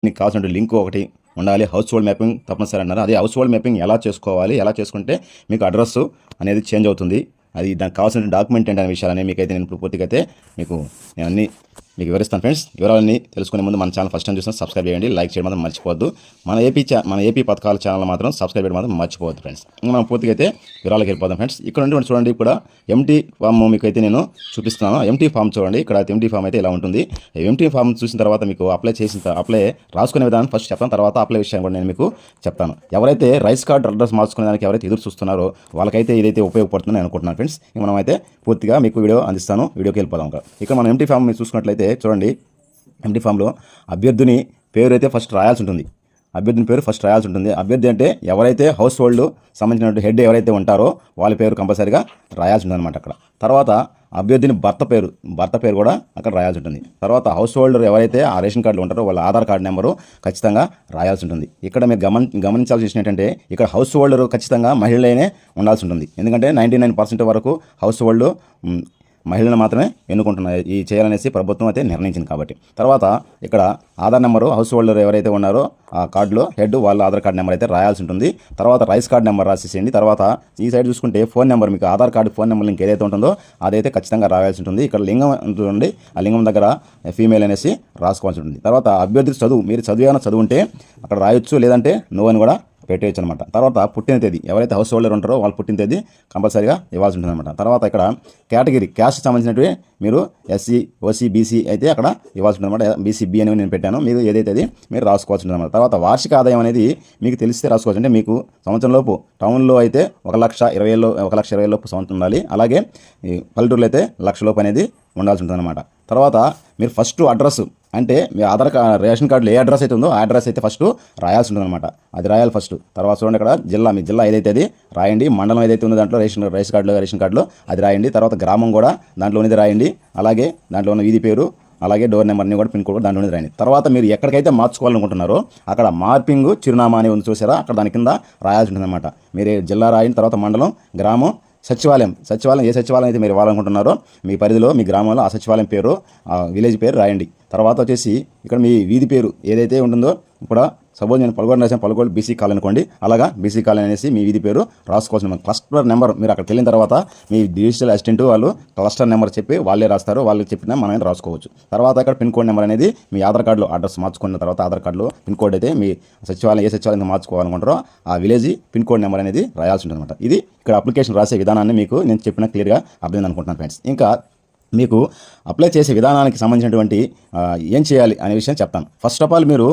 మీకు కావాల్సిన లింక్ ఒకటి ఉండాలి. హౌస్ హోల్డ్ మ్యాపింగ్ తప్పనిసరి అన్నారు. అదే హౌస్ హోల్డ్ మ్యాపింగ్ ఎలా చేసుకోవాలి, ఎలా చేసుకుంటే మీకు అడ్రస్ అనేది చేంజ్ అవుతుంది, అది దానికి కావాల్సిన డాక్యుమెంట్ ఏంటనే విషయాలని మీకైతే నేను ఇప్పుడు పూర్తిగా అయితే నేను అన్ని మీకు వివరిస్తాను ఫ్రెండ్స్. వివరాలన్నీ తెలుసుకునే ముందు మన ఛానల్ ఫస్ట్ టైం చూసిన సబ్స్క్రైబ్ చేయండి, లైక్ చేయడం మాత్రం మర్చిపోవద్దు. మన ఏపీ పథకాల ఛానల్ మాత్రం సబ్స్క్రైబ్ చేయడం మాత్రం మర్చిపోవద్దు ఫ్రెండ్స్. మనం పూర్తిగా అయితే వివరాలకు వెళ్ళిపోదాం ఫ్రెండ్స్. ఇక్కడ నుండి చూడండి, ఇక్కడ ఎంటీ ఫామ్ మీకు అయితే నేను చూపిస్తున్నాను. ఎంటీ ఫామ్ చూడండి, ఇక్కడ ఎంటీ ఫామ్ అయితే ఇలా ఉంటుంది. ఎంటీ ఫామ్ చూసిన తర్వాత మీకు అప్లై రాసుకునే విధానం ఫస్ట్ చెప్తాను, తర్వాత అప్లై విషయం కూడా నేను మీకు చెప్తాను. ఎవరైతే రైస్ కార్డ్ అడ్రస్ మార్చుకునే దానికి ఎవరైతే ఎదురు చూస్తున్నారో వాళ్ళకైతే ఇదైతే ఉపయోగపడుతుందని అనుకుంటున్నాను ఫ్రెండ్స్. మనం అయితే పూర్తిగా మీకు వీడియో అందిస్తాను. వీడియోకి వెళ్ళిపోదాం. ఇక్కడ మనం ఎంటీ ఫామ్ మీరు చూసుకున్నట్లయితే చూడండి, ఎంటీ ఫామ్లో అభ్యర్థిని పేరు అయితే ఫస్ట్ రాయాల్సి ఉంటుంది. అభ్యర్థి అంటే ఎవరైతే హౌస్ హోల్డ్ సంబంధించిన హెడ్ ఎవరైతే ఉంటారో వాళ్ళ పేరు కంపల్సరీగా రాయాల్సి ఉంటుంది అనమాట. అక్కడ తర్వాత అభ్యర్థిని భర్త పేరు కూడా అక్కడ రాయాల్సి ఉంటుంది. తర్వాత హౌస్ హోల్డర్ ఎవరైతే ఆ రేషన్ కార్డులో ఉంటారో వాళ్ళ ఆధార్ కార్డు నెంబరు ఖచ్చితంగా రాయాల్సి ఉంటుంది. ఇక్కడ మీరు గమనించాల్సిన విషయం ఏంటంటే, ఇక్కడ హౌస్ హోల్డర్ ఖచ్చితంగా మహిళలైనే ఉండాల్సి ఉంటుంది. ఎందుకంటే 99% వరకు హౌస్ హోల్డ్ మహిళలను మాత్రమే ఎన్నుకుంటున్నారు, ఈ చేయాలనేసి ప్రభుత్వం అయితే నిర్ణయించింది కాబట్టి. తర్వాత ఇక్కడ ఆధార్ నెంబరు హౌస్ హోల్డర్ ఎవరైతే ఉన్నారో ఆ కార్డులో హెడ్ వాళ్ళ ఆధార్ కార్డు నెంబర్ అయితే రాయాల్సి ఉంటుంది. తర్వాత రైస్ కార్డు నెంబర్ రాసేసేయండి. తర్వాత ఈ సైడ్ చూసుకుంటే ఫోన్ నెంబర్, మీకు Aadhaar card phone number link ఏదైతే ఉంటుందో అదైతే ఖచ్చితంగా రాయాల్సి ఉంటుంది. ఇక్కడ లింగం ఉంటుంది, ఆ లింగం దగ్గర ఫీమేల్ అనేసి రాసుకోవాల్సి ఉంటుంది. తర్వాత అభ్యర్థి చదువు, మీరు చదువు ఉంటే అక్కడ రాయొచ్చు, లేదంటే నో అని కూడా పెట్టేయచ్చు అనమాట. తర్వాత పుట్టిన తేదీ, ఎవరైతే హౌస్ హోల్డర్ ఉంటారో వాళ్ళు పుట్టిన తేదీ కంపల్సరీగా ఇవ్వాల్సి ఉంటుంది అనమాట. తర్వాత ఇక్కడ కేటగిరీ, క్యాస్ట్ సంబంధించినవి మీరు ఎస్సీ, ఓసీ, బీసీ అయితే అక్కడ ఇవ్వాల్సి ఉంటుంది అనమాట. బీసీ అని నేను పెట్టాను, మీరు ఏదైతే అది మీరు రాసుకోవాల్సి ఉంటుంది అనమాట. తర్వాత వార్షిక ఆదాయం అనేది మీకు తెలిస్తే రాసుకోవచ్చు. అంటే మీకు సంవత్సరంలోపు టౌన్లో అయితే 1,20,000 లోపు సంవత్సరం ఉండాలి. అలాగే ఈ పల్లెటూరులో అయితే 1,00,000 లోపు అనేది ఉండాల్సి ఉంటుంది అనమాట. తర్వాత మీరు ఫస్ట్ అడ్రస్, అంటే మీ రేషన్ కార్డులో ఏ అడ్రస్ అయితే ఉందో ఆ అడ్రస్ అయితే ఫస్ట్ రాయాల్సి ఉంటుంది అనమాట. అది రాయాలి ఫస్ట్. తర్వాత చూడండి, ఇక్కడ మీ జిల్లా ఏదైతే అది రాయండి. మండలం ఏదైతే ఉందో దాంట్లో రేషన్ కార్డులో అది రాయండి. తర్వాత గ్రామం కూడా దాంట్లోనేది రాయండి. అలాగే దాంట్లో ఉన్న వీధి పేరు, అలాగే డోర్ నెంబర్ని కూడా పిన్ కోడ్ కూడా దాంట్లోనే రాయండి. తర్వాత మీరు ఎక్కడికైతే మార్చుకోవాలనుకుంటున్నారో అక్కడ మార్పింగ్ చిరునామా అని ఉంది చూసారా, అక్కడ దాని కింద రాయాల్సి ఉంటుంది అనమాట. మీరు జిల్లా రాయండి, తర్వాత మండలం, గ్రామం, సచివాలయం ఏ సచివాలయం అయితే మీరు ఇవ్వాలనుకుంటున్నారో మీ పరిధిలో మీ గ్రామంలో ఆ సచివాలయం పేరు, ఆ విలేజ్ పేరు రాయండి. తర్వాత వచ్చేసి ఇక్కడ మీ వీధి పేరు ఏదైతే ఉంటుందో, ఇప్పుడు సపోజ్ నేను పల్గొండ రాసాను, పల్గొండ బీసీ కాలనీ అనుకోండి, అలాగా బీసీ కాలనీ అనేసి మీ వీధి పేరు రాసుకోవాల్సిన క్లస్టర్ నెంబర్. మీరు అక్కడికి వెళ్ళిన తర్వాత మీ డిజిటల్ అసిస్టెంట్ వాళ్ళు క్లస్టర్ నెంబర్ చెప్పి వాళ్ళే రాస్తారు, వాళ్ళకి చెప్పినా మనం రాసుకోవచ్చు. తర్వాత ఇక్కడ పిన్ కోడ్ నెంబర్ అనేది మీ ఆధార్ కార్డులో అడ్రస్ మార్చుకున్న తర్వాత ఆధార్ కార్డులో పిన్ కోడ్ అయితే మీ ఏ సచివాలయం మార్చుకోవాలనుకుంటారో ఆ విలేజ్ పిన్ కోడ్ నెంబర్ అనేది రాయాల్సి ఉంటుంది అనమాట. ఇది ఇక్కడ అప్లికేషన్ రాసే విధానాన్ని మీకు నేను చెప్పిన క్లియర్గా అర్థమైంది అనుకుంటున్నాను ఫ్రెండ్స్. ఇంకా మీకు అప్లై చేసే విధానానికి సంబంధించినటువంటి ఏం చేయాలి అనే విషయం చెప్తాను. ఫస్ట్ ఆఫ్ ఆల్ మీరు